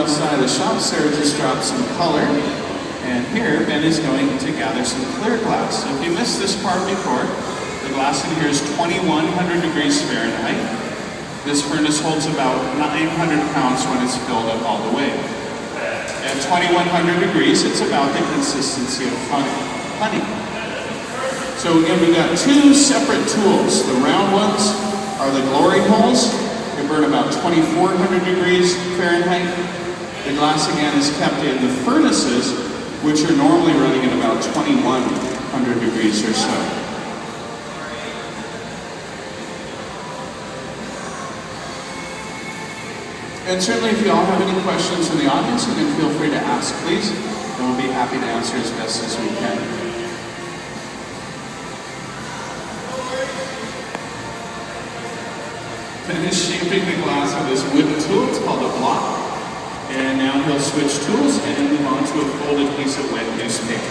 left side of the shop, Sarah just dropped some color. And here, Ben is going to gather some clear glass. So if you missed this part before, the glass in here is 2100 degrees Fahrenheit. This furnace holds about 900 pounds when it's filled up all the way. At 2100 degrees, it's about the consistency of honey. So again, we've got two separate tools. The round ones are the glory holes. They burn about 2400 degrees Fahrenheit. The glass again is kept in the furnaces, which are normally running at about 2100 degrees or so. And certainly if you all have any questions in the audience, you can feel free to ask, please, and we'll be happy to answer as best as we can. Ben is shaping the glass with this wooden tool. It's called a block. And now he'll switch tools and move on to a folded piece of wet newspaper.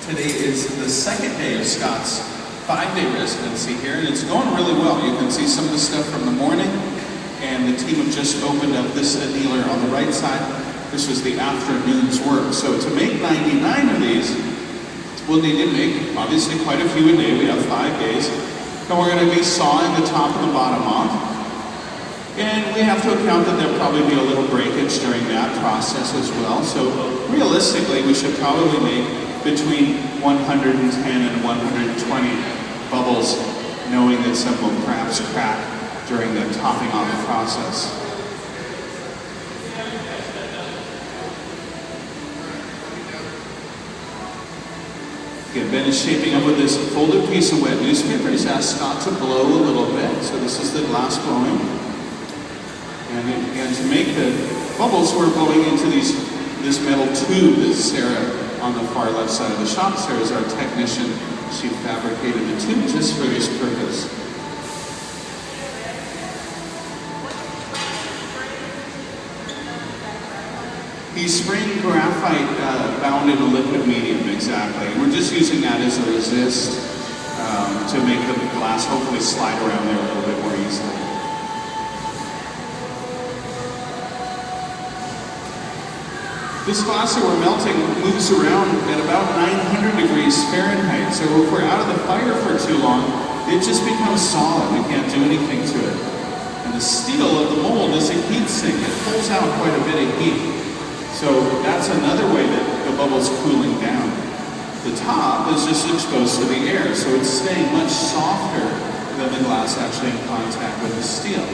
Today is the second day of Scott's 5-day residency here, and it's going really well. You can see some of the stuff from the morning, and the team have just opened up this annealer on the right side. This was the afternoon's work. So to make 99 of these, we'll need to make, obviously, quite a few a day. We have 5 days. And we're going to be sawing the top and the bottom off. And we have to account that there'll probably be a little breakage during that process as well. So realistically, we should probably make between 110 and 120 bubbles, knowing that some will perhaps crack during the topping off process. Again, Ben is shaping up with this folded piece of wet newspaper. He's asked Scott to blow a little bit. So this is the glass blowing. And again, to make the bubbles, we're blowing into this metal tube that Sarah, on the far left side of the shop, Sarah is our technician. She fabricated the tube just for this purpose. He's spraying graphite bound in a liquid medium, exactly. We're just using that as a resist to make the glass hopefully slide around there a little bit more easily. This glass that we're melting moves around at about 900 degrees Fahrenheit. So if we're out of the fire for too long, it just becomes solid. We can't do anything to it. And the steel of the mold is a heat sink. It pulls out quite a bit of heat. So that's another way that the bubble's cooling down. The top is just exposed to the air, so it's staying much softer than the glass actually in contact with the steel.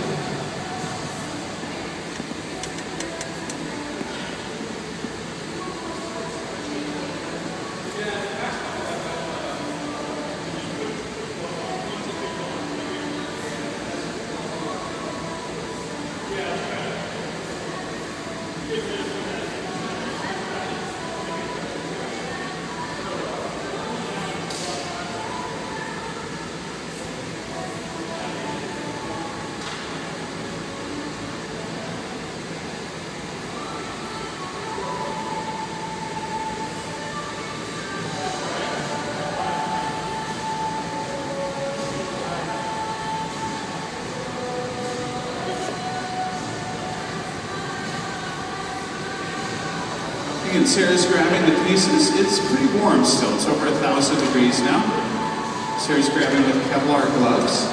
And Sarah's grabbing the pieces. It's pretty warm still. It's over 1,000 degrees now. Sarah's grabbing with Kevlar gloves.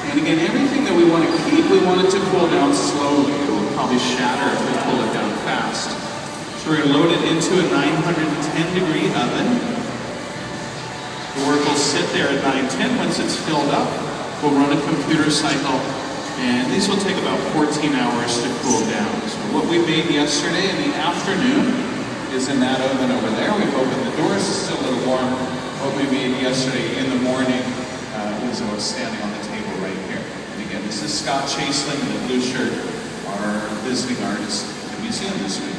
And again, everything that we want to keep, we want it to cool down slowly. It will probably shatter if we cool it down fast. So we're going to load it into a 910 degree oven. The work will sit there at 910. Once it's filled up, we'll run a computer cycle. And these will take about 14 hours to cool down. So what we made yesterday in the afternoon is in that oven over there. We've opened the doors, it's still a little warm. What we made yesterday in the morning is what's standing on the table right here. And again, this is Scott Chaseling in the blue shirt, our visiting artist at the museum this week.